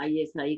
ISI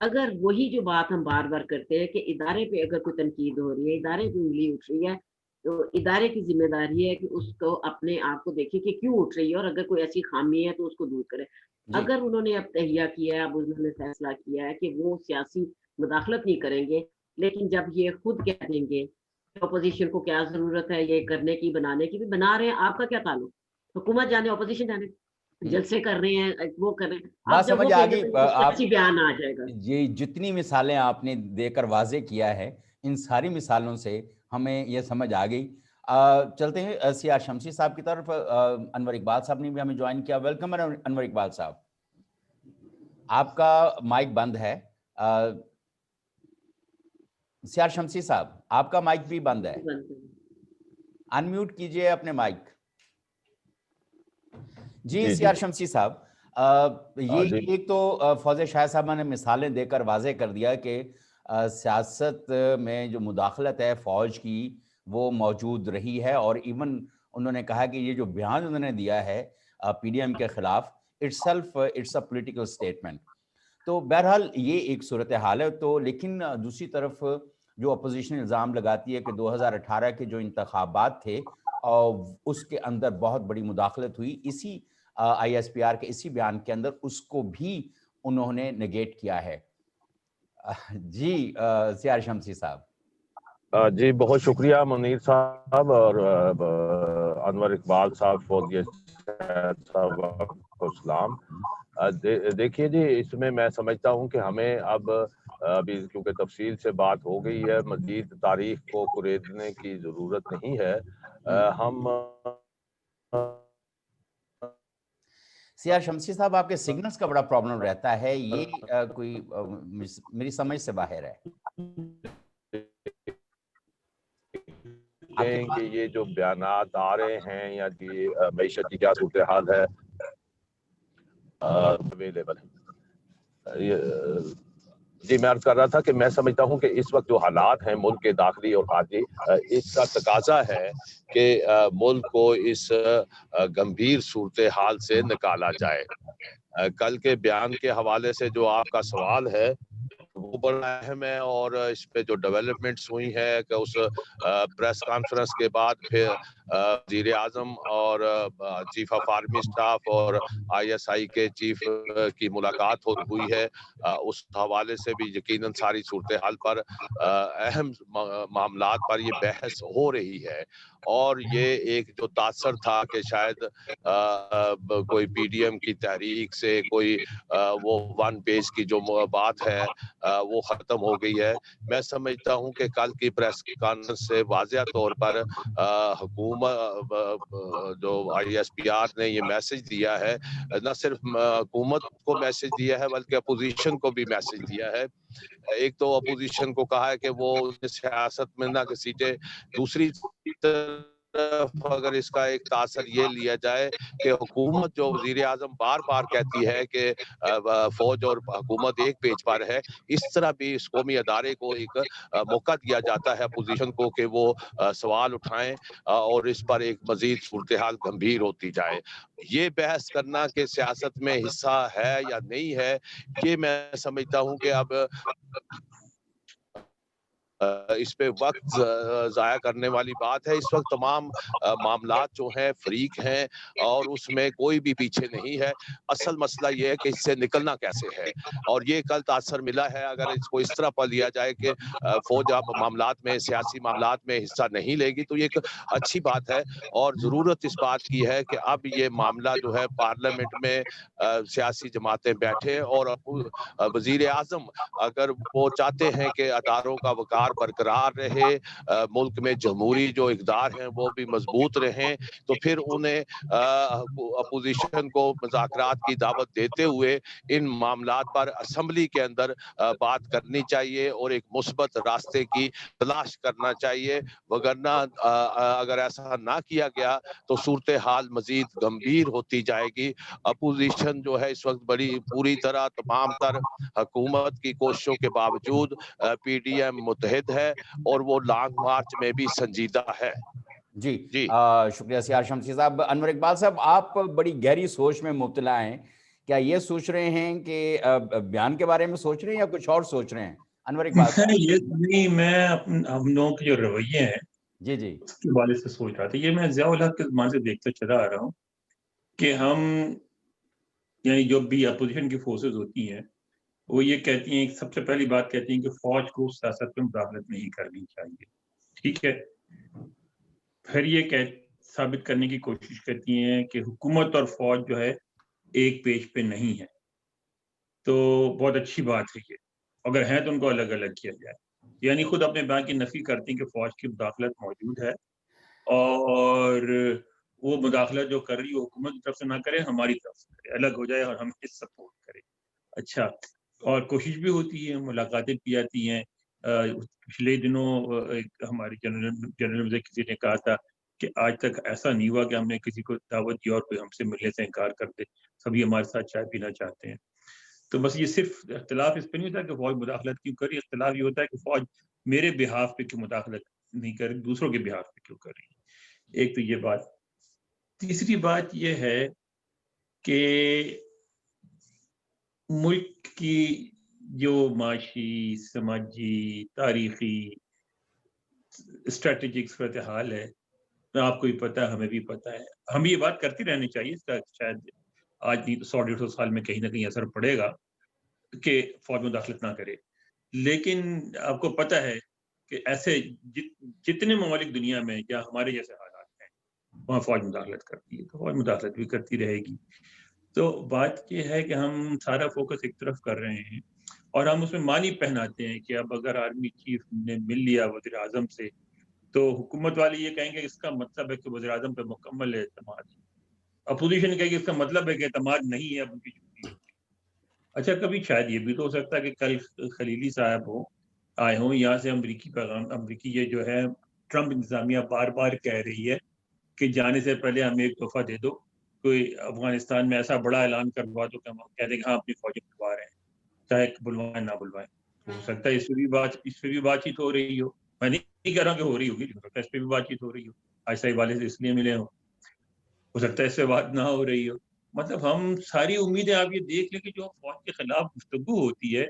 اگر وہی جو بات ہم بار بار کرتے ہیں کہ ادارے پہ اگر کوئی تنقید ہو رہی ہے، ادارے پہ انگلی اٹھ رہی ہے، تو ادارے کی ذمہ داری ہے کہ اس کو اپنے آپ کو دیکھے کہ کیوں اٹھ رہی ہے، اور اگر کوئی ایسی خامی ہے تو اس کو دور کرے۔ جی اگر انہوں نے اب تہیہ کیا ہے، اب انہوں نے فیصلہ کیا ہے کہ وہ سیاسی مداخلت نہیں کریں گے، لیکن جب یہ خود کہہ دیں گے کہ اپوزیشن کو کیا ضرورت ہے یہ کرنے کی، بنانے کی، بھی بنا رہے ہیں، آپ کا کیا تعلق؟ حکومت جانے، اپوزیشن جانے، جلسے کر رہے ہیں، وہ کر رہے ہیں، بات اب جب وہ سمجھ آ کہیں گے گئی تو آپ، سیاسی بیان آ جائے گا۔ یہ جتنی مثالیں آپ نے دے کر واضح کیا ہے، ان ساری مثالوں سے ہمیں یہ سمجھ آ گئی۔ چلتے ہیں سیار شمسی صاحب کی طرف۔ انور اقبال صاحب نے بھی ہمیں جوائن کیا۔ ویلکم انور اقبال صاحب، آپ کا مائک بند ہے۔ سیار شمسی صاحب آپ کا مائک بھی بند ہے، انمیوٹ کیجئے اپنے مائک۔ جی جی سیار شمسی صاحب، یہ جی ایک تو فوز شاہ صاحبہ نے مثالیں دے کر واضح کر دیا کہ سیاست میں جو مداخلت ہے فوج کی وہ موجود رہی ہے، اور ایون انہوں نے کہا کہ یہ جو بیان انہوں نے دیا ہے پی ڈی ایم کے خلاف، اٹس اے پولیٹیکل اسٹیٹمنٹ۔ تو بہرحال یہ ایک صورتحال ہے۔ تو لیکن دوسری طرف جو اپوزیشن الزام لگاتی ہے کہ 2018 کے جو انتخابات تھے اس کے اندر بہت بڑی مداخلت ہوئی، اسی آئی ایس پی آر کے اسی بیان کے اندر اس کو بھی انہوں نے نگیٹ کیا ہے۔ جی سیار شمسی صاحب۔ جی بہت شکریہ منیر صاحب اور انور اقبال صاحب، فوزیہ صاحب کو سلام۔ دیکھیے جی، اس میں سمجھتا ہوں کہ ہمیں اب ابھی کیونکہ تفصیل سے بات ہو گئی ہے، مزید تاریخ کو کریدنے کی ضرورت نہیں ہے۔ ہم سیار شمسی صاحب، آپ کے سگنلز کا بڑا پرابلم رہتا ہے، یہ کوئی میری سمجھ سے باہر ہے۔ کہ یہ جو بیانات آ رہے ہیں یا یہ معیشت کی کیا صورتحال ہے اویلیبل ہے، جی میں عرض کر رہا تھا کہ میں سمجھتا ہوں کہ اس وقت جو حالات ہیں ملک کے داخلی اور خارجی، اس کا تقاضا ہے کہ ملک کو اس گمبھیر صورتحال سے نکالا جائے۔ کل کے بیان کے حوالے سے جو آپ کا سوال ہے وہ بڑا اہم ہے، اور اس پہ جو ڈیولپمنٹس ہوئی ہے کہ اس پریس کانفرنس کے بعد پھر وزیر اعظم اور چیف آف آرمی سٹاف اور آئی ایس آئی کے چیف کی ملاقات ہوئی ہے، اس حوالے سے بھی یقیناً ساری صورتحال پر اہم معاملات پر یہ بحث ہو رہی ہے۔ اور یہ ایک جو تاثر تھا کہ شاید کوئی پی ڈی ایم کی تحریک سے کوئی وہ ون پیج کی جو بات ہے وہ ختم ہو گئی ہے۔ میں سمجھتا ہوں کہ کل کی پریس کانفرنس سے واضح طور پر حکومت جو آئی ایس پی آر نے یہ میسج دیا ہے، نہ صرف حکومت کو میسج دیا ہے بلکہ اپوزیشن کو بھی میسج دیا ہے۔ ایک تو اپوزیشن کو کہا ہے کہ وہ سیاست میں نہ سیٹیں، دوسری طرف اگر اس کا ایک تاثر یہ لیا جائے کہ حکومت جو وزیر اعظم بار بار کہتی ہے کہ فوج اور حکومت ایک پیج پر ہے، اس طرح بھی اس قومی ادارے کو ایک موقع دیا جاتا ہے اپوزیشن کو کہ وہ سوال اٹھائیں اور اس پر ایک مزید صورتحال گمبھیر ہوتی جائے۔ یہ بحث کرنا کہ سیاست میں حصہ ہے یا نہیں ہے، یہ میں سمجھتا ہوں کہ اب اس پہ وقت ضائع کرنے والی بات ہے۔ اس وقت تمام معاملات جو ہیں فریق ہیں اور اس میں کوئی بھی پیچھے نہیں ہے۔ اصل مسئلہ یہ ہے کہ اس سے نکلنا کیسے ہے، اور یہ کل تاثر ملا ہے۔ اگر اس کو اس طرح پر لیا جائے کہ فوج اب معاملات میں، سیاسی معاملات میں حصہ نہیں لے گی تو یہ ایک اچھی بات ہے، اور ضرورت اس بات کی ہے کہ اب یہ معاملہ جو ہے پارلیمنٹ میں سیاسی جماعتیں بیٹھے، اور وزیر اعظم اگر وہ چاہتے ہیں کہ اداروں کا وقار برقرار رہے، ملک میں جمہوری جو اقدار ہیں وہ بھی مضبوط رہیں، تو پھر انہیں اپوزیشن کو مذاکرات کی دعوت دیتے ہوئے ان معاملات پر اسمبلی کے اندر بات کرنی چاہیے اور ایک مثبت راستے کی تلاش کرنا چاہیے۔ وگرنہ اگر ایسا نہ کیا گیا تو صورتحال مزید گمبھیر ہوتی جائے گی۔ اپوزیشن جو ہے اس وقت بڑی پوری طرح تمام تر حکومت کی کوششوں کے باوجود پی ڈی ایم متحد ہے اور وہ لانگ مارچ میں بھی سنجیدہ ہے۔ جی شکریہ سیار شمسی صاحب۔ انور اقبال صاحب، آپ بڑی گہری سوچ میں مبتلا ہیں کیا یہ سوچ رہے ہیں کہ بیان کے بارے میں سوچ رہے ہیں یا کچھ اور سوچ رہے ہیں؟ انور اقبال صاحب یہ نہیں، میں ہم لوگوں کے جو رویے ہیں جی جی اس کے حوالے سے سوچ رہا تھا. یہ میں ضیاء الحق کے زمانے سے دیکھتا چلا آ رہا ہوں کہ ہم یعنی جو بھی اپوزیشن کی فورسز ہوتی ہیں وہ یہ کہتی ہیں، سب سے پہلی بات کہتی ہیں کہ فوج کو سیاست میں مداخلت نہیں کرنی چاہیے. ٹھیک ہے. پھر یہ ثابت کرنے کی کوشش کرتی ہیں کہ حکومت اور فوج جو ہے ایک پیج پہ نہیں ہے. تو بہت اچھی بات ہے یہ، اگر ہیں تو ان کو الگ الگ کیا جائے. یعنی خود اپنے بیان کی نفی کرتی ہیں کہ فوج کی مداخلت موجود ہے، اور وہ مداخلت جو کر رہی ہے حکومت کی طرف سے نہ کرے، ہماری طرف سے کرے، الگ ہو جائے اور ہم اس سپورٹ کریں. اچھا، اور کوشش بھی ہوتی ہے، ملاقاتیں بھی آتی ہیں. پچھلے دنوں ایک ہمارے جنرل میں کسی نے کہا تھا کہ آج تک ایسا نہیں ہوا کہ ہم نے کسی کو دعوت دی اور کوئی ہم سے ملنے سے انکار کر دے، سبھی ہمارے ساتھ چائے پینا چاہتے ہیں. تو بس یہ صرف اختلاف اس پہ نہیں ہوتا کہ فوج مداخلت کیوں کر رہی ہے، اختلاف یہ ہوتا ہے کہ فوج میرے بہاف پہ کیوں مداخلت نہیں کر رہی، دوسروں کے بہاف پہ کیوں کر رہی ہے. ایک تو یہ بات. تیسری بات یہ ہے کہ ملک کی جو معاشی، سماجی، تاریخی، اسٹریٹجک صورتحال ہے، آپ کو بھی پتہ ہے، ہمیں بھی پتہ ہے. ہم یہ بات کرتی رہنی چاہیے. اس کا شاید آج نہیں تو 100-150 سال میں کہیں نہ کہیں اثر پڑے گا کہ فوج مداخلت نہ کرے. لیکن آپ کو پتہ ہے کہ ایسے جتنے ممالک دنیا میں یا ہمارے جیسے حالات ہیں وہاں فوج مداخلت کرتی ہے، تو فوج مداخلت بھی کرتی رہے گی. تو بات یہ ہے کہ ہم سارا فوکس ایک طرف کر رہے ہیں اور ہم اس میں معنی پہناتے ہیں کہ اب اگر آرمی چیف نے مل لیا وزیر اعظم سے تو حکومت والے یہ کہیں گے اس کا مطلب ہے کہ وزیر اعظم پہ مکمل اعتماد. اپوزیشن کہے گی اس کا مطلب ہے کہ اعتماد نہیں ہے، اب ان کی چھٹی ہوگی. اچھا، کبھی شاید یہ بھی تو ہو سکتا ہے کہ کل خلیلی صاحب آئے ہوں یہاں سے امریکی پیغام، امریکی یہ جو ہے ٹرمپ انتظامیہ بار بار کہہ رہی ہے کہ جانے سے پہلے ہمیں ایک تحفہ دے دو، کوئی افغانستان میں ایسا بڑا اعلان کروا دو کہ ہم کہہ دیں کہ ہاں اپنی فوجیں بلوا رہے ہیں، چاہے بلوائیں نہ بلوائیں. ہو سکتا ہے اس پہ بھی بات چیت ہو رہی ہو. میں نہیں کہہ رہا کہ ہو رہی ہوگی، ہو سکتا ہے اس پہ بھی بات چیت ہو رہی ہو، آئسائی والے سے اس لیے ملے ہوں. ہو سکتا ہے اس سے بات نہ ہو رہی ہو. مطلب ہم ساری امیدیں، آپ یہ دیکھ لیں کہ جو فوج کے خلاف گفتگو ہوتی ہے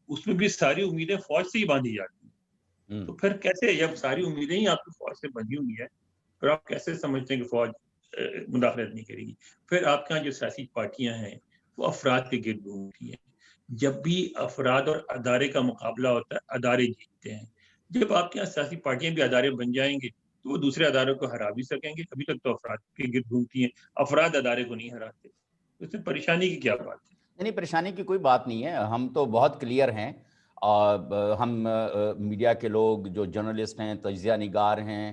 اس میں بھی ساری امیدیں فوج سے ہی باندھی جاتی ہیں. تو پھر کیسے، جب ساری امیدیں ہی آپ کی فوج سے بندھی ہوئی ہیں، پھر آپ کیسے سمجھتے ہیں کہ فوج مداخلت نہیں کرے گی؟ پھر آپ کے یہاں جو سیاسی پارٹیاں ہیں وہ افراد کے گرد گھومتی ہیں. جب بھی افراد اور ادارے کا مقابلہ ہوتا ہے ادارے جیتتے ہیں. جب آپ کے یہاں سیاسی پارٹیاں بھی ادارے بن جائیں گے تو وہ دوسرے اداروں کو ہرا بھی سکیں گے. ابھی تک تو افراد کے گرد گھومتی ہیں، افراد ادارے کو نہیں ہراتے. اس میں پریشانی کی کیا بات ہے؟ نہیں، پریشانی کی کوئی بات نہیں ہے. ہم تو بہت کلیئر ہیں. ہم میڈیا کے لوگ جو جرنلسٹ ہیں، تجزیہ نگار ہیں،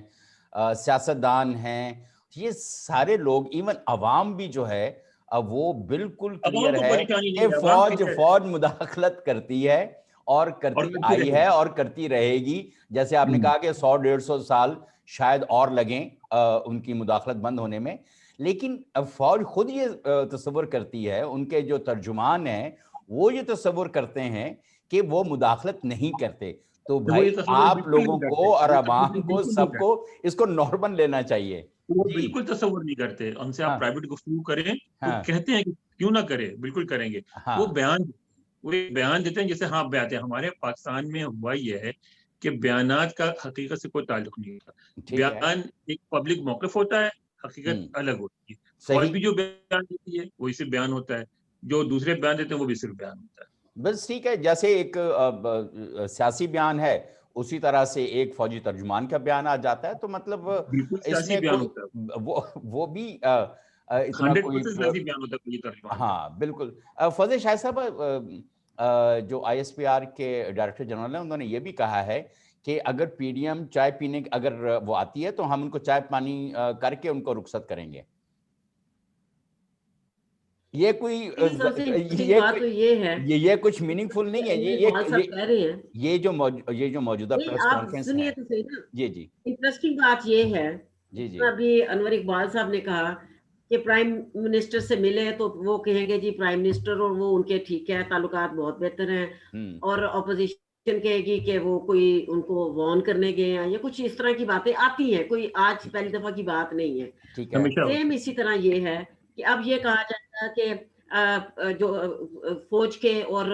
سیاستدان ہیں، یہ سارے لوگ، ایون عوام بھی جو ہے وہ بالکل کلیئر عوام کو ہے پریشانی کہ نہیں ہے، عوام فوج مداخلت کرتی ہے اور کرتی آئی ہے اور کرتی رہے گی. جیسے آپ نے کہا کہ 100-150 سال شاید اور لگیں ان کی مداخلت بند ہونے میں. لیکن فوج خود یہ تصور کرتی ہے، ان کے جو ترجمان ہیں وہ یہ تصور کرتے ہیں کہ وہ مداخلت نہیں کرتے. تو بھائی آپ لوگوں کو اور عوام کو سب کو اس کو نارمل لینا چاہیے. وہ بالکل تصور نہیں کرتے. ہم سے آپ پرائیویٹ گفتگو کریں تو کہتے ہیں کہ کیوں نہ کرے، بالکل کریں گے. وہ بیان دیتے ہیں جیسے ہاں بیان ہے. ہمارے پاکستان میں ہوا یہ ہے کہ بیانات کا حقیقت سے کوئی تعلق نہیں ہوتا. بیان ایک پبلک موقف ہوتا ہے، حقیقت الگ ہوتی ہے. فوج بھی جو بیان دیتی ہے وہی صرف بیان ہوتا ہے، جو دوسرے بیان دیتے ہیں وہ بھی صرف بیان ہوتا ہے. بس ٹھیک ہے، جیسے ایک سیاسی بیان ہے اسی طرح سے ایک فوجی ترجمان کا بیان آ جاتا ہے. تو مطلب اس میں وہ بھی اتنا کوئی، ہاں بالکل. فضل شاہ صاحب جو آئی ایس پی آر کے ڈائریکٹر جنرل ہیں، انہوں نے یہ بھی کہا ہے کہ اگر پی ڈی ایم چائے پینے اگر وہ آتی ہے تو ہم ان کو چائے پانی کر کے ان کو رخصت کریں گے. یہ کوئی یہ کچھ میننگ فل نہیں ہے. یہ جو موجودہ پریس کانفرنس ہے، جی جی انٹرسٹنگ بات یہ ہے، جی جی ابھی انور اقبال صاحب نے کہا کہ پرائم منسٹر سے ملے تو وہ کہیں گے جی پرائم منسٹر اور وہ ان کے ٹھیک ہے، تعلقات بہت بہتر ہیں. اور اپوزیشن کہے گی کہ وہ کوئی ان کو وارن کرنے گئے ہیں، یا کچھ اس طرح کی باتیں آتی ہیں. کوئی آج پہلی دفعہ کی بات نہیں ہے. سیم اسی طرح یہ ہے کہ اب یہ کہا جائے گا کہ جو فوج کے اور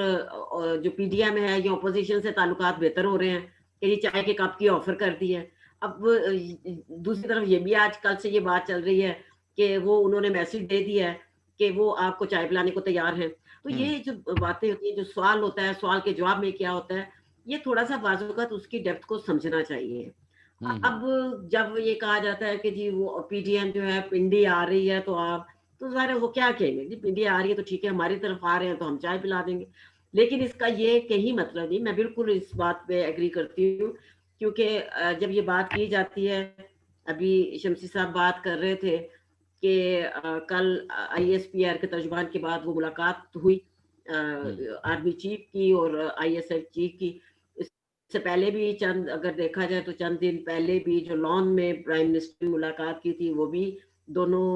جو پی ڈی ایم ہے یا اپوزیشن سے تعلقات بہتر ہو رہے ہیں کہ یہ چائے کے کپ کی آفر کر دی ہے. اب دوسری طرف یہ بھی آج کل سے یہ بات چل رہی ہے کہ وہ انہوں نے میسج دے دیا ہے کہ وہ آپ کو چائے پلانے کو تیار ہیں. تو یہ جو باتیں ہوتی ہیں, جو سوال ہوتا ہے, سوال کے جواب میں کیا ہوتا ہے, یہ تھوڑا سا بعض اوقات اس کی ڈیپتھ کو سمجھنا چاہیے. اب جب یہ کہا جاتا ہے کہ جی وہ پی ڈی ایم جو ہے پنڈی آ رہی ہے تو آپ, تو ظاہر ہے وہ کیا کہیں گے, جی پنڈی آ رہی ہے تو ٹھیک ہے, ہماری طرف آ رہے ہیں تو ہم چائے پلا دیں گے. لیکن اس کا یہ کہیں مطلب نہیں. میں بالکل اس بات پہ ایگری کرتی ہوں, کیونکہ جب یہ بات کی جاتی ہے, ابھی شمسی صاحب بات کر رہے تھے کہ کل آئی ایس پی آر کے ترجمان کے بعد وہ ملاقات ہوئی آرمی چیف کی اور آئی ایس ایف چیف کی. اس سے پہلے بھی چند, اگر دیکھا جائے تو چند دن پہلے بھی جو لان میں پرائم منسٹر ملاقات کی تھی, وہ بھی دونوں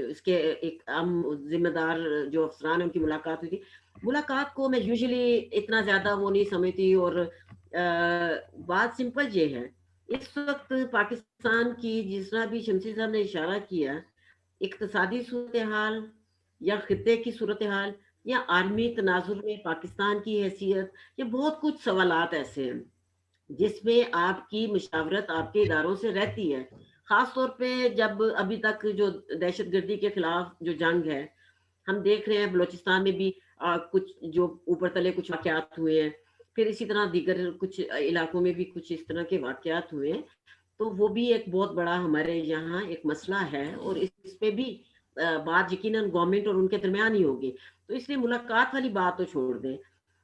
اس کے ایک عام ذمہ دار جو افسران ہیں ان کی ملاقات ہوئی تھی. ملاقات کو میں یوزلی اتنا زیادہ وہ نہیں سمجھتی. اور بات سمپل یہ ہے, اس وقت پاکستان کی جس طرح بھی شمسی صاحب نے اشارہ کیا, اقتصادی صورتحال یا خطے کی صورتحال یا عالمی تناظر میں پاکستان کی حیثیت, یہ بہت کچھ سوالات ایسے ہیں جس میں آپ کی مشاورت آپ کے اداروں سے رہتی ہے. خاص طور پہ جب ابھی تک جو دہشت گردی کے خلاف جو جنگ ہے, ہم دیکھ رہے ہیں بلوچستان میں بھی کچھ جو اوپر تلے کچھ واقعات ہوئے ہیں, پھر اسی طرح دیگر کچھ علاقوں میں بھی کچھ اس طرح کے واقعات ہوئے ہیں. تو وہ بھی ایک بہت بڑا ہمارے یہاں ایک مسئلہ ہے, اور اس پہ بھی بات یقیناً گورنمنٹ اور ان کے درمیان ہی ہوگی. تو اس لیے ملاقات والی بات تو چھوڑ دیں.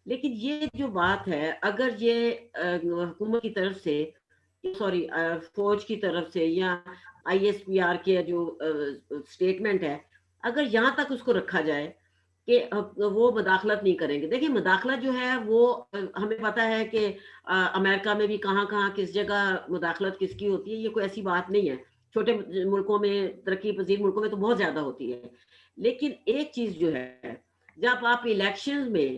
لیکن یہ جو بات ہے, اگر یہ حکومت کی طرف سے, سوری فوج کی طرف سے, یا آئی ایس پی آر کے جو سٹیٹمنٹ ہے, اگر یہاں تک اس کو رکھا جائے کہ وہ مداخلت نہیں کریں گے. دیکھیں مداخلت جو ہے وہ ہمیں پتا ہے کہ امریکہ میں بھی کہاں کہاں کس جگہ مداخلت کس کی ہوتی ہے, یہ کوئی ایسی بات نہیں ہے. چھوٹے ملکوں میں, ترقی پذیر ملکوں میں تو بہت زیادہ ہوتی ہے. لیکن ایک چیز جو ہے, جب آپ الیکشن میں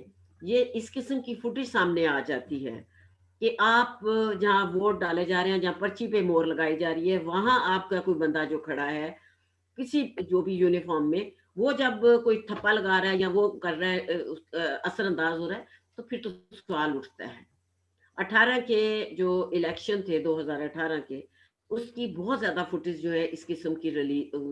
یہ اس قسم کی فوٹیج سامنے آ جاتی ہے کہ آپ جہاں ووٹ ڈالے جا رہے ہیں, جہاں پرچی پہ مور لگائی جا رہی ہے, وہاں آپ کا کوئی بندہ جو کھڑا ہے کسی جو بھی یونیفارم میں, وہ جب کوئی تھپا لگا رہا ہے یا وہ کر رہا ہے, اثر انداز ہو رہا ہے, تو پھر تو سوال اٹھتا ہے. 18 کے جو الیکشن تھے 2018 کے, اس کی بہت زیادہ فوٹیج جو ہے اس قسم کی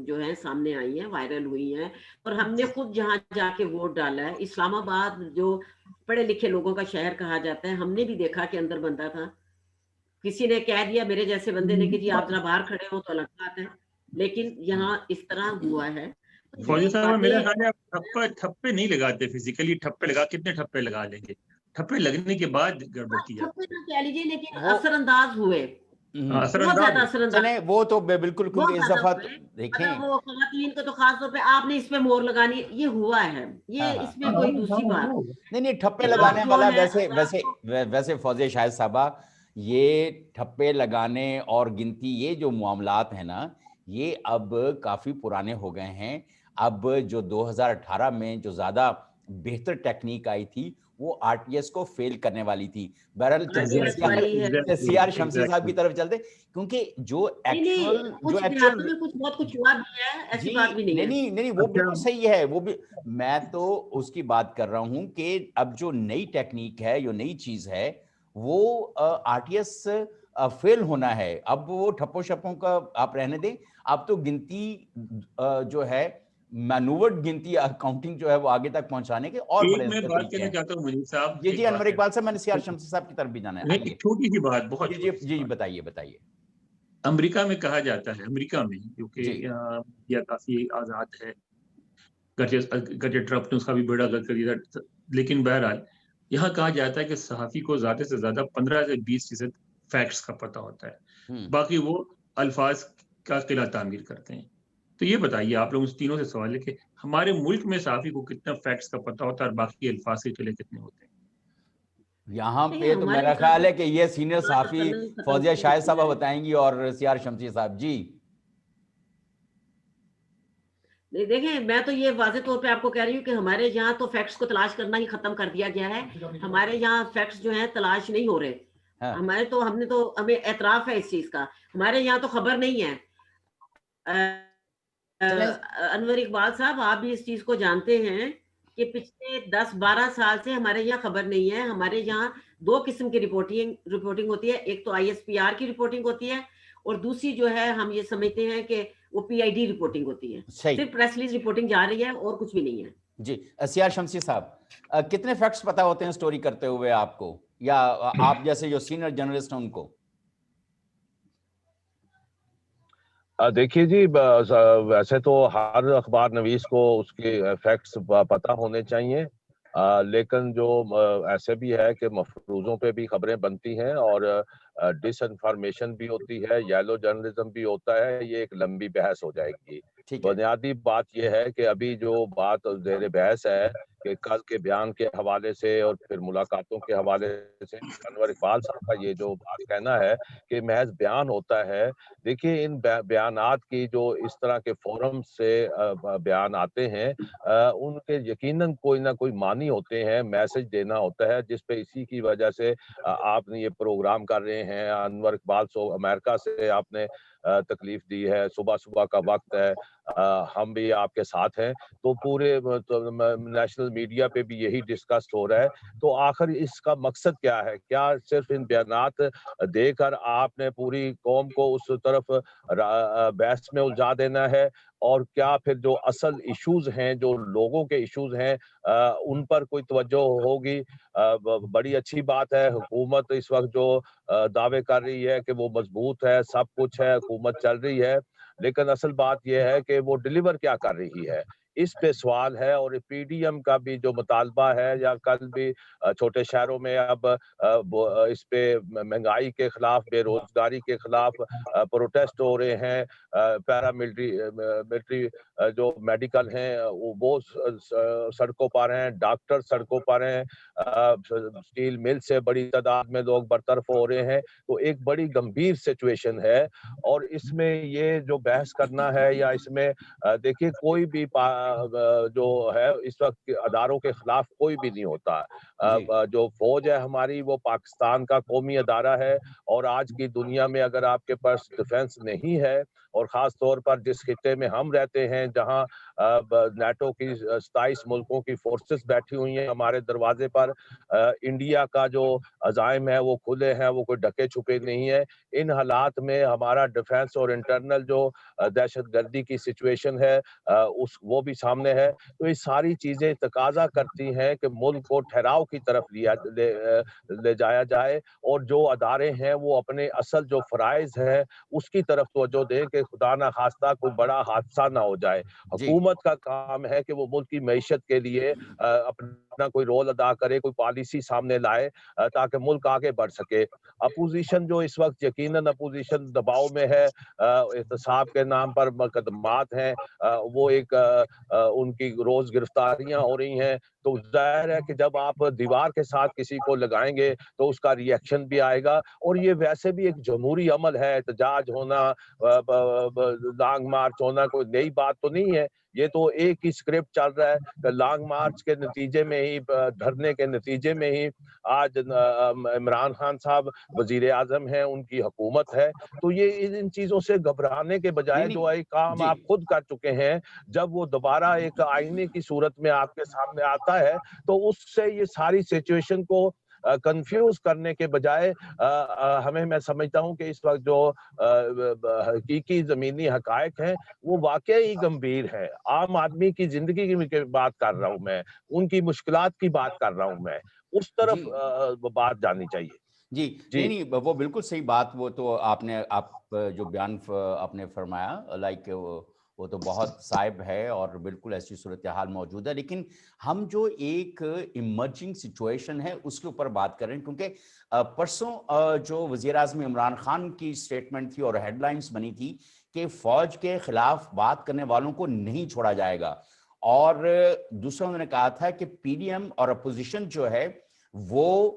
جو ہے سامنے آئی ہیں, وائرل ہوئی ہیں. اور ہم نے خود جہاں جا کے ووٹ ڈالا ہے, اسلام آباد جو پڑھے لکھے لوگوں کا شہر کہا جاتا ہے, ہم نے بھی دیکھا کہ اندر بندہ تھا. کسی نے کہہ دیا, میرے جیسے بندے نے, کہ جی آپ ذرا باہر کھڑے ہو, تو الگ بات ہے. لیکن یہاں اس طرح ہوا ہے. فوجی صاحب میرا خیال ہے آپ ٹھپے نہیں لگاتے فزیکلی, ٹھپے لگا کتنے ٹھپے لگا لیں گے, ٹھپے لگنے کے بعد گڑبڑ کی جاتی ہے. کہہ لیجیے, لیکن اثر انداز ہوئے, اثر بہت زیادہ اثر انداز. چلیں وہ تو بالکل, کیونکہ اس دفعہ دیکھیں وہ خواتین کو تو خاص طور پہ آپ نے اس پہ مور لگانی, یہ ہوا ہے, یہ اس میں کوئی دوسری بات نہیں. ٹھپے لگانے والا ویسے فوزیہ شاہد صاحبہ, یہ ٹھپے لگانے اور گنتی, یہ جو معاملات ہیں نا, یہ اب کافی پرانے ہو گئے ہیں. اب جو 2018 میں جو زیادہ بہتر ٹیکنیک آئی تھی, وہ آر ٹی ایس کو فیل کرنے والی تھی. بہرحال سی آر شمسی صاحب کی طرف چلتے, کیونکہ جو ایکچوئل بہت کچھ ہوا بھی ہے, ایسی بات بھی نہیں, وہ بالکل صحیح ہے. وہ بھی میں تو اس کی بات کر رہا ہوں کہ اب جو نئی ٹیکنیک ہے, جو نئی چیز ہے, وہ آر ٹی ایس فیل ہونا ہے. اب وہ ٹھپوں شپوں کا آپ رہنے دیں. اب تو گنتی جو ہے, مینوورڈ گنتی, کاؤنٹنگ جو ہے, وہ آگے تک پہنچانے کے اور بڑے میں بات کہنا چاہتا ہوں منیر صاحب. جی انور اقبال صاحب, میں نے سی آر شمسی صاحب کی طرف بھی جانا ہے. ایک چھوٹی سی بات, بہت جی بتائیے. امریکہ میں کہا جاتا ہے, امریکہ میں کیونکہ یہ کافی آزاد ہے, گرچہ ٹرمپ نے اس کا بھی بڑا غلط کر دیا تھا, لیکن بہرحال یہاں کہا جاتا ہے کہ صحافی کو زیادہ سے زیادہ 15 سے 20% فیکٹس کا پتہ ہوتا ہے, باقی وہ الفاظ کا قلعہ تعمیر کرتے ہیں. تو یہ بتائیے, آپ لوگ اس تینوں سے سوال ہے کہ ہمارے ملک میں صحافی کو کتنا فیکٹس کا پتہ ہوتا ہے اور باقی الفاظ کے قلعے کتنے ہوتے ہیں؟ یہاں پہ تو میرا خیال ہے کہ یہ سینئر صحافی فوزیہ شاہد صاحبہ بتائیں گی اور سی آر شمسی صاحب. جی دیکھیں, میں تو یہ واضح طور پہ آپ کو کہہ رہی ہوں کہ ہمارے یہاں تو فیکٹس کو تلاش کرنا ہی ختم کر دیا گیا ہے. ہمارے یہاں فیکٹس جو ہیں تلاش نہیں ہو رہے. ہمیں اعتراف ہے اس چیز کا. ہمارے یہاں تو خبر نہیں ہے, انور اقبال صاحب آپ بھی اس چیز کو جانتے ہیں کہ پچھلے 10-12 سال سے ہمارے یہاں خبر نہیں ہے. ہمارے یہاں 2 قسم کی رپورٹنگ ہوتی ہے. ایک تو ISPR کی رپورٹنگ ہوتی ہے اور دوسری جو ہے ہم یہ سمجھتے ہیں کہ وہ PID رپورٹنگ ہوتی ہے. صرف پریس ریلیز رپورٹنگ جا رہی ہے اور کچھ بھی نہیں ہے. جی سیار شمسی صاحب کتنے فیکٹس پتہ ہوتے ہیں سٹوری کرتے ہوئے آپ کو, یا آپ جیسے جو سینئر جرنلسٹ ہیں ان کو؟ دیکھیے جی, ویسے تو ہر اخبار نویس کو اس کے فیکٹس پتہ ہونے چاہیے, لیکن جو ایسے بھی ہے کہ مفروضوں پہ بھی خبریں بنتی ہیں اور ڈس انفارمیشن بھی ہوتی ہے, یلو جرنلزم بھی ہوتا ہے. یہ ایک لمبی بحث ہو جائے گی. بنیادی بات یہ ہے کہ ابھی جو بات زیر بحث ہے کہ کل کے بیان کے حوالے سے اور پھر ملاقاتوں کے حوالے سے انور اقبال صاحب کا یہ جو بات کہنا ہے کہ محض بیان ہوتا ہے, دیکھیے ان بیانات کی جو اس طرح کے فورم سے بیان آتے ہیں ان کے یقیناً کوئی نہ کوئی معنی ہوتے ہیں, میسج دینا ہوتا ہے, جس پہ اسی کی وجہ سے آپ نے یہ پروگرام کر رہے ہیں. انور اقبال امریکہ سے آپ نے تکلیف دی ہے, صبح صبح کا وقت ہے, ہم بھی آپ کے ساتھ ہیں, تو پورے نیشنل میڈیا پہ بھی یہی ڈسکس ہو رہا ہے. تو آخر اس کا مقصد کیا ہے؟ کیا صرف ان بیانات دے کر آپ نے پوری قوم کو اس طرف بحث میں الجھا دینا ہے, اور کیا پھر جو اصل ایشوز ہیں, جو لوگوں کے ایشوز ہیں, ان پر کوئی توجہ ہوگی؟ بڑی اچھی بات ہے, حکومت اس وقت جو دعوے کر رہی ہے کہ وہ مضبوط ہے, سب کچھ ہے, حکومت چل رہی ہے, لیکن اصل بات یہ ہے کہ وہ ڈیلیور کیا کر رہی ہے, اس پہ سوال ہے. اور PDM کا بھی جو مطالبہ ہے, یا کل بھی چھوٹے شہروں میں اب اس پہ مہنگائی کے خلاف, بے روزگاری کے خلاف پروٹیسٹ ہو رہے ہیں. ملٹری جو میڈیکل ہیں وہ سڑکوں پر ہیں, ڈاکٹر سڑکوں پر ہیں, اسٹیل مل سے بڑی تعداد میں لوگ برطرف ہو رہے ہیں. تو ایک بڑی گمبھیر سچویشن ہے, اور اس میں یہ جو بحث کرنا ہے, یا اس میں دیکھیے کوئی بھی جو ہے اس وقت اداروں کے خلاف کوئی بھی نہیں ہوتا. جو فوج ہے ہماری وہ پاکستان کا قومی ادارہ ہے, اور آج کی دنیا میں اگر آپ کے پاس ڈیفنس نہیں ہے, اور خاص طور پر جس خطے میں ہم رہتے ہیں جہاں نیٹو کی 27 ملکوں کی فورسز بیٹھی ہوئی ہیں ہمارے دروازے پر, انڈیا کا جو عزائم ہے وہ کھلے ہیں, وہ کوئی ڈھکے چھپے نہیں ہے. ان حالات میں ہمارا ڈیفنس اور انٹرنل جو دہشت گردی کی سچویشن ہے وہ بھی سامنے ہے. تو یہ ساری چیزیں تقاضا کرتی ہیں کہ ملک کو ٹھہراؤ کی طرف لے جایا جائے, اور جو ادارے ہیں وہ اپنے اصل جو فرائض ہیں اس کی طرف توجہ دیں کہ خدا نہ خواستہ کوئی بڑا حادثہ نہ ہو جائے. حکومت کا کام ہے کہ وہ ملک کی معیشت کے لیے اپنا کوئی رول ادا کرے, کوئی پالیسی سامنے لائے تاکہ ملک آگے بڑھ سکے. اپوزیشن جو اس وقت یقیناً اپوزیشن دباؤ میں ہے, احتساب کے نام پر مقدمات ہیں, وہ ایک ان کی روز گرفتاریاں ہو رہی ہیں. تو ظاہر ہے کہ جب آپ دیوار کے ساتھ کسی کو لگائیں گے تو اس کا ریئیکشن بھی آئے گا. اور یہ ویسے بھی ایک جمہوری عمل ہے, احتجاج ہونا, لانگ مارچ ہونا کوئی نئی بات تو نہیں ہے. یہ تو ایک ہی اسکرپٹ چل رہا ہے کہ لانگ مارچ کے نتیجے میں ہی, دھرنے کے نتیجے میں ہی آج عمران خان صاحب وزیر اعظم ہیں, ان کی حکومت ہے. تو یہ ان چیزوں سے گھبرانے کے بجائے جو ایک کام آپ خود کر چکے ہیں, جب وہ دوبارہ ایک آئینے کی صورت میں آپ کے سامنے آتا ہے تو اس سے یہ ساری سچویشن کو کنفیوز کرنے کے بجائے ہمیں, میں سمجھتا ہوں کہ اس وقت جو حقیقی زمینی حقائق ہیں وہ واقعی گمبھیر ہے. عام آدمی کی زندگی کی بات کر رہا ہوں میں, ان کی مشکلات کی بات کر رہا ہوں میں, اس طرف بات جانی چاہیے. جی نہیں وہ بالکل صحیح بات, وہ تو آپ جو بیان آپ نے فرمایا لائک وہ تو بہت صائب ہے اور بالکل ایسی صورتحال موجود ہے. لیکن ہم جو ایک ایمرجنگ سچویشن ہے اس کے اوپر بات کر رہے ہیں, کیونکہ پرسوں جو وزیر اعظم عمران خان کی سٹیٹمنٹ تھی اور ہیڈ لائنز بنی تھی کہ فوج کے خلاف بات کرنے والوں کو نہیں چھوڑا جائے گا, اور دوسرا انہوں نے کہا تھا کہ PDM اور اپوزیشن جو ہے وہ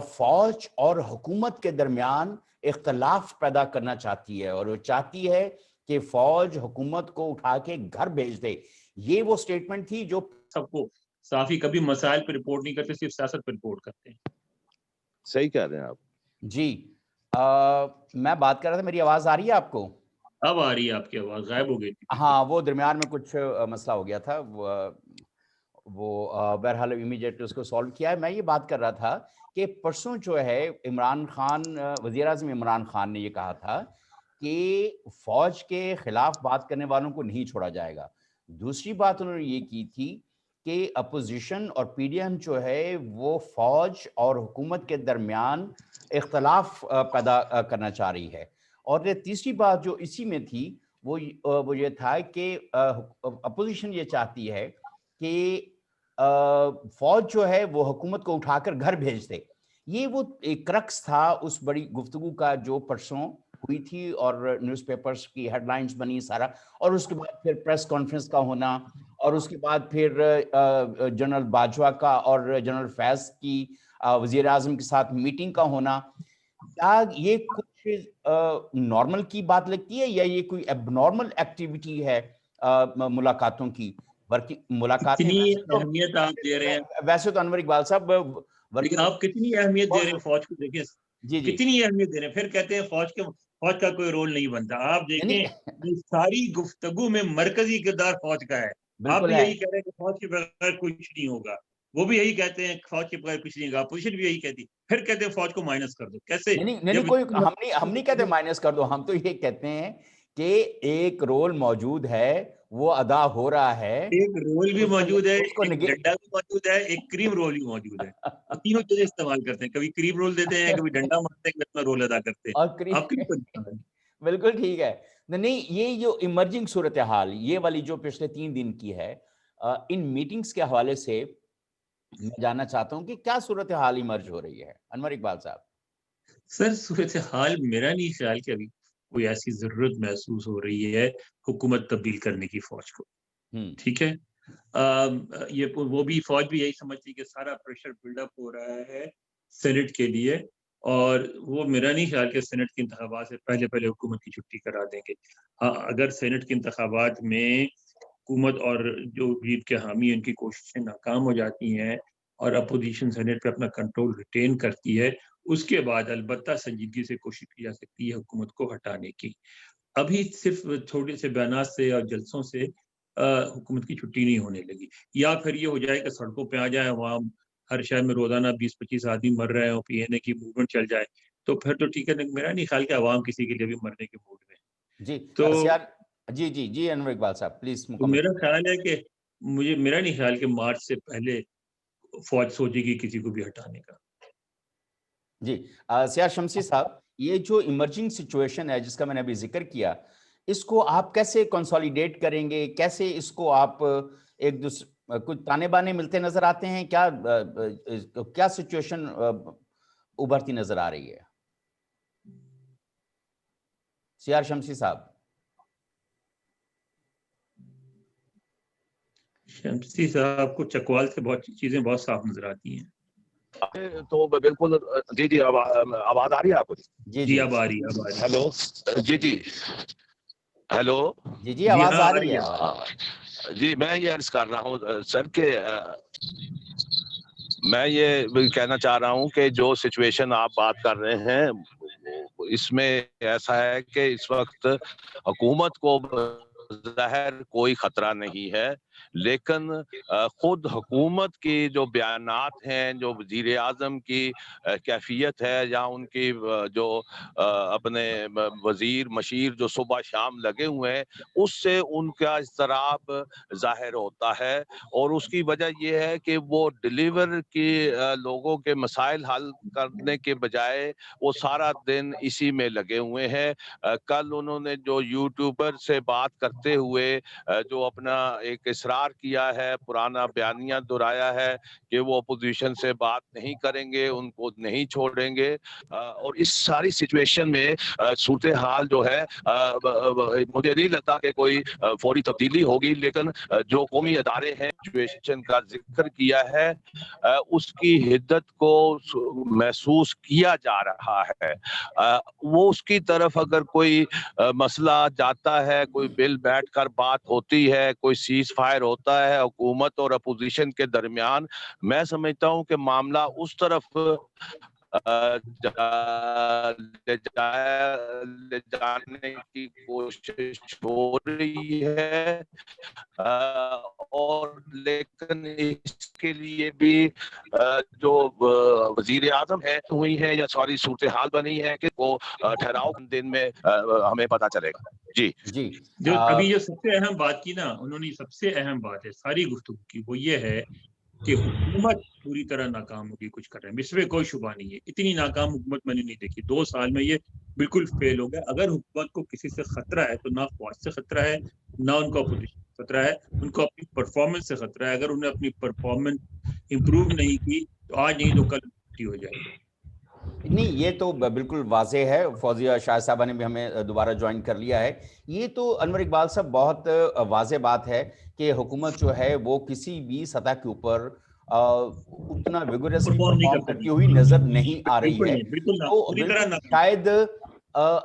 فوج اور حکومت کے درمیان اختلاف پیدا کرنا چاہتی ہے, اور وہ چاہتی ہے کہ فوج حکومت کو اٹھا کے گھر بھیج دے. یہ وہ سٹیٹمنٹ تھی جو سب کو صافی کبھی مسائل پر رپورٹ نہیں کرتے, صرف سیاست پر رپورٹ کرتے ہیں. صحیح کہہ رہے ہیں آپ. جی میں بات کر رہا تھا, میری آواز آ رہی ہے آپ کو؟ اب آ رہی ہے آپ کی آواز، غائب ہو گئی تھی. ہاں وہ درمیان میں کچھ مسئلہ ہو گیا تھا، وہ بہرحال امیڈیٹلی اس کو سالو کیا ہے. میں یہ بات کر رہا تھا کہ پرسوں جو ہے عمران خان، وزیر اعظم عمران خان نے یہ کہا تھا کہ فوج کے خلاف بات کرنے والوں کو نہیں چھوڑا جائے گا. دوسری بات انہوں نے یہ کی تھی کہ اپوزیشن اور پی ڈی ایم جو ہے وہ فوج اور حکومت کے درمیان اختلاف پیدا کرنا چاہ رہی ہے. اور تیسری بات جو اسی میں تھی وہ یہ تھا کہ اپوزیشن یہ چاہتی ہے کہ فوج جو ہے وہ حکومت کو اٹھا کر گھر بھیج دے. یہ وہ ایک کرکس تھا اس بڑی گفتگو کا جو پرسوں ہوئی تھی اور نیوز پیپرز کی ہیڈ لائنز بنی سارا، اور اس کے بعد پھر پریس کانفرنس کا ہونا، اور اس کے بعد پھر جنرل باجوہ کا اور جنرل فیض کی وزیر اعظم کے ساتھ میٹنگ کا ہونا. کیا یہ کچھ نارمل کی بات لگتی ہے یا یہ کوئی اب نارمل ایکٹیویٹی ہے ملاقاتوں کی؟ ملاقاتیں کتنی اہمیت آپ دے رہے ہیں، ویسے تو انور اقبال صاحب آپ کتنی اہمیت دے رہے ہیں فوج کو، دیکھیں جی کتنی اہمیت دے رہے ہیں، پھر کہتے ہیں فوج کا کوئی رول نہیں بنتا. آپ دیکھیں ساری گفتگو میں مرکزی کردار فوج کا ہے. آپ بھی یہی کہہ رہے ہیں کہ فوج کے بغیر کچھ نہیں ہوگا، وہ بھی یہی کہتے ہیں فوج کے بغیر کچھ نہیں ہوگا، اپوزیشن بھی یہی کہتی، پھر کہتے ہیں فوج کو مائنس کر دو. کیسے؟ نہیں کوئی ہم نہیں کہتے مائنس کر دو، ہم تو یہ کہتے ہیں کہ ایک رول موجود ہے، وہ ادا ہو رہا ہے. ایک رول بھی موجود ہے، ایک ڈنڈا بھی موجود ہے، ایک کریم رول بھی موجود ہے. تینوں چیزیں استعمال کرتے ہیں، کبھی کریم رول دیتے ہیں، کبھی ڈنڈا مارتے ہیں، کبھی اپنا رول ادا کرتے ہیں. آپ کی بالکل ٹھیک ہے. نہیں یہ جو ایمرجنگ صورتحال یہ والی جو پچھلے 3 دن کی ہے، ان میٹنگز کے حوالے سے میں جاننا چاہتا ہوں کہ کیا صورتحال ایمرج ہو رہی ہے انور اقبال صاحب؟ سر صورتحال میرا نہیں خیال کہ ابھی کوئی ایسی ضرورت محسوس ہو رہی ہے حکومت تبدیل کرنے کی فوج کو. ٹھیک ہے، یہ وہ بھی فوج بھی یہی سمجھتی کہ سارا پریشر بلڈ اپ ہو رہا ہے سینٹ کے لیے، اور وہ میرا نہیں خیال کہ سینٹ کے انتخابات سے پہلے حکومت کی چھٹی کرا دیں گے. اگر سینٹ کے انتخابات میں حکومت اور جو جیت کے حامی ان کی کوششیں ناکام ہو جاتی ہیں اور اپوزیشن سینٹ پہ اپنا کنٹرول ریٹین کرتی ہے، اس کے بعد البتہ سنجیدگی سے کوشش کی جا سکتی ہے حکومت کو ہٹانے کی. ابھی صرف چھوٹے سے بیانات سے اور جلسوں سے حکومت کی چھٹی نہیں ہونے لگی. یا پھر یہ ہو جائے کہ سڑکوں پہ آ جائے عوام، ہر شہر میں روزانہ 20-25 آدمی مر رہے ہیں، پی این اے کی موومنٹ چل جائے، تو پھر تو ٹھیک ہے. میرا نہیں خیال کہ عوام کسی کے لیے بھی مرنے کے موڈ میں. جی انور اقبال صاحب پلیز. میرا خیال ہے کہ میرا نہیں خیال کہ مارچ سے پہلے فوج سوچے گی کسی کو بھی ہٹانے کا. جی سیاہ شمسی صاحب، یہ جو ایمرجنگ سچویشن ہے جس کا میں نے ابھی ذکر کیا، اس کو آپ کیسے کنسولیڈیٹ کریں گے؟ کیسے اس کو آپ ایک دوسرے کچھ تانے بانے ملتے نظر آتے ہیں؟ کیا سچویشن ابھرتی نظر آ رہی ہے سیاہ شمسی صاحب؟ شمسی صاحب کو چکوال سے بہت چیزیں بہت صاف نظر آتی ہیں. تو بالکل. جی آواز آ رہی ہے آپ کو؟ جی اب آ رہی ہے. ہیلو جی ہیلو جی آواز آ رہی ہے. جی میں یہ عرض کر رہا ہوں سر کہ میں یہ کہنا چاہ رہا ہوں کہ جو سچویشن آپ بات کر رہے ہیں اس میں ایسا ہے کہ اس وقت حکومت کو ظاہر کوئی خطرہ نہیں ہے، لیکن خود حکومت کی جو بیانات ہیں، جو وزیر اعظم کی کیفیت ہے، یا ان کی جو اپنے وزیر مشیر جو صبح شام لگے ہوئے ہیں، اس سے ان کا اضطراب ظاہر ہوتا ہے. اور اس کی وجہ یہ ہے کہ وہ ڈیلیور کی لوگوں کے مسائل حل کرنے کے بجائے وہ سارا دن اسی میں لگے ہوئے ہیں. کل انہوں نے جو یوٹیوبر سے بات کرتے ہوئے جو اپنا ایک اصرار کیا ہے، پرانا بیانیہ دہرایا ہے کہ وہ اپوزیشن سے بات نہیں کریں گے، ان کو نہیں چھوڑیں گے. اور اس ساری سچویشن میں صورتحال جو ہے مجھے نہیں لگتا کہ کوئی فوری تبدیلی ہوگی، لیکن جو قومی ادارے ہیں سچویشن کا ذکر کیا ہے اس کی حدت کو محسوس کیا جا رہا ہے. وہ اس کی طرف اگر کوئی مسئلہ جاتا ہے، کوئی بل بیٹھ کر بات ہوتی ہے، کوئی سیز فائر ہوتا ہے حکومت اور اپوزیشن کے درمیان، میں سمجھتا ہوں کہ معاملہ اس طرف لے جانے کی کوشش ہو رہی ہے، اور لیکن اس کے لیے بھی جو وزیر اعظم ہے ہوئی ہے یا سوری صورتحال بنی ہے کہ وہ ٹھہراؤ دن میں ہمیں پتا چلے گا. جی جی جو ابھی جو سب سے اہم بات کی نا انہوں نے، سب سے اہم بات ہے ساری گفتگو کی، وہ یہ ہے کہ حکومت پوری طرح ناکام ہوگی کچھ کر رہے ہیں، اس میں کوئی شبہ نہیں ہے. اتنی ناکام حکومت میں نے نہیں دیکھی 2 سال میں، یہ بالکل فیل ہو گیا. اگر حکومت کو کسی سے خطرہ ہے تو نہ فوج سے خطرہ ہے، نہ ان کو اپوزیشن سے خطرہ ہے، ان کو اپنی پرفارمنس سے خطرہ ہے. اگر انہیں اپنی پرفارمنس امپروو نہیں کی تو آج نہیں تو کل چھٹی ہو جائے گی. نہیں، یہ تو بالکل واضح ہے. فوزیہ شاہ صاحبہ نے بھی ہمیں دوبارہ جوائن کر لیا ہے. یہ تو انور اقبال صاحب بہت واضح بات ہے کہ حکومت جو ہے وہ کسی بھی سطح کے اوپر اتنا ویگورسلی پرفارم نہیں پرفارم کر کرتی سکتی، ہوئی نظر نہیں آ رہی بالکل ہے. نہیں، بالکل نہ، تو پوری طرح بالکل ناکام. شاید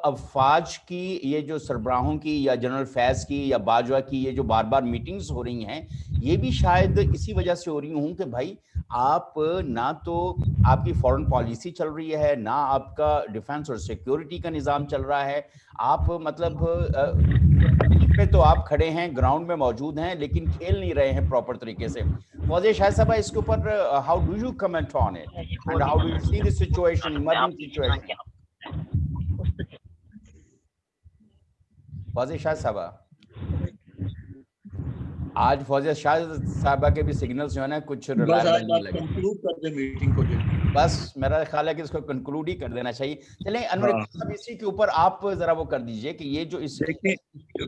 افواج کی یہ جو سربراہوں کی یا جنرل فیض کی یا باجوہ کی یہ جو بار بار میٹنگز ہو رہی ہیں، یہ بھی شاید اسی وجہ سے ہو رہی ہوں کہ بھائی آپ نہ تو آپ کی فورن پالیسی چل رہی ہے، نہ آپ کا ڈیفنس اور سیکیورٹی کا نظام چل رہا ہے. آپ مطلب پہ تو آپ کھڑے ہیں، گراؤنڈ میں موجود ہیں، لیکن کھیل نہیں رہے ہیں پراپر طریقے سے. فوزیہ شاہ صاحبہ، اس کے اوپر how do you comment on it and how do you see this situation, emerging situation? Fauzia Shah صاحبہ، آج فوزیہ شاہ صاحبہ کے بھی سگنلز جو ہے نا کچھ بس ریلائبل آج نہیں آپ لگے. کنکلوڈ کر دیں میٹنگ کو جلدی. بس میرا خیال ہے کہ اس کو کنکلوڈ ہی کر دینا چاہیے. چلیں انور ہاں صاحب، اسی کے اوپر آپ ذرا وہ کر دیجئے کہ یہ جو اس دیکھیں،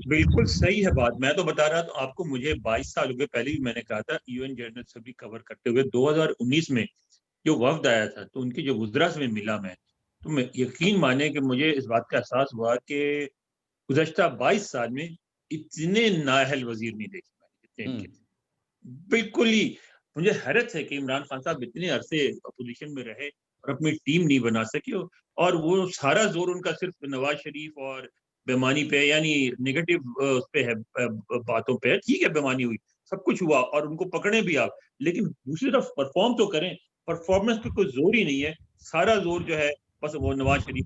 بالکل صحیح ہے بات. میں تو بتا رہا تھا آپ کو، مجھے 22 سال ہو گئے، پہلے بھی میں نے کہا تھا UN جنرل اسمبلی کور کرتے ہوئے 2019 میں جو وفد آیا تھا تو ان کی جو وزراء سے ملا میں، تو میں یقین مانے کہ مجھے اس بات کا احساس ہوا کہ گزشتہ 22 سال میں اتنے نااہل وزیر نہیں دیکھے میں نے جتنے ان کے تھے. بالکل ہی مجھے حیرت ہے کہ عمران خان صاحب اتنے عرصے اپوزیشن میں رہے اور اپنی ٹیم نہیں بنا سکے، اور وہ سارا زور ان کا صرف نواز شریف اور بیمانی پہ، یعنی نیگیٹو اس پہ ہے، باتوں پہ. ٹھیک ہے بیمانی ہوئی، سب کچھ ہوا اور ان کو پکڑے بھی آپ، لیکن دوسری طرف پرفارم تو کریں. پرفارمنس پہ کوئی زور ہی نہیں ہے، سارا زور جو ہے بس وہ نواز شریف.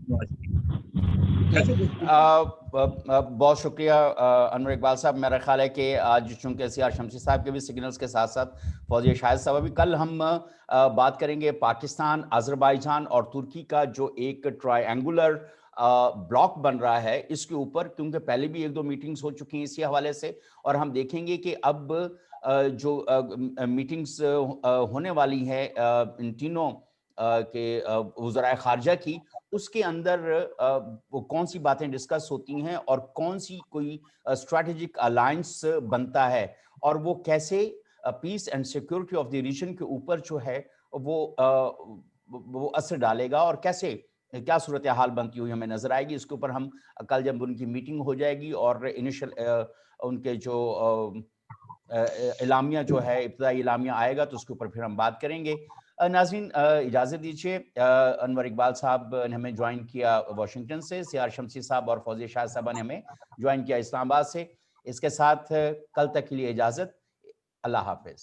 بہت شکریہ انور اقبال صاحب. میرا خیال ہے کہ آج چونکہ سیار شمسی صاحب کے بھی سگنلز کے ساتھ ساتھ فوزیہ شاہد صاحب بھی، کل ہم بات کریں گے پاکستان، آذربائیجان اور ترکی کا جو ایک ٹرائی اینگولر بلاک بن رہا ہے اس کے اوپر، کیونکہ پہلے بھی 1-2 میٹنگز ہو چکی ہیں اسی حوالے سے. اور ہم دیکھیں گے کہ اب جو میٹنگز ہونے والی ہے ان تینوں کے وزرائے خارجہ کی، اس کے اندر کون سی باتیں ڈسکس ہوتی ہیں اور کون سی کوئی اسٹریٹجک الائنس بنتا ہے، اور وہ کیسے پیس and security of the region کے اوپر جو ہے وہ اثر ڈالے گا، اور کیسے کیا صورتحال بنتی ہوئی ہمیں نظر آئے گی. اس کے اوپر ہم کل جب ان کی میٹنگ ہو جائے گی اور انیشل ان کے جو اعلامیہ جو ہے ابتدائی اعلامیہ آئے گا تو اس کے اوپر پھر ہم بات کریں گے. ناظرین اجازت دیجیے، انور اقبال صاحب نے ہمیں جوائن کیا واشنگٹن سے، سیار شمسی صاحب اور فوزیہ شاہ صاحبہ نے ہمیں جوائن کیا اسلام آباد سے. اس کے ساتھ کل تک کے لیے اجازت. اللہ حافظ.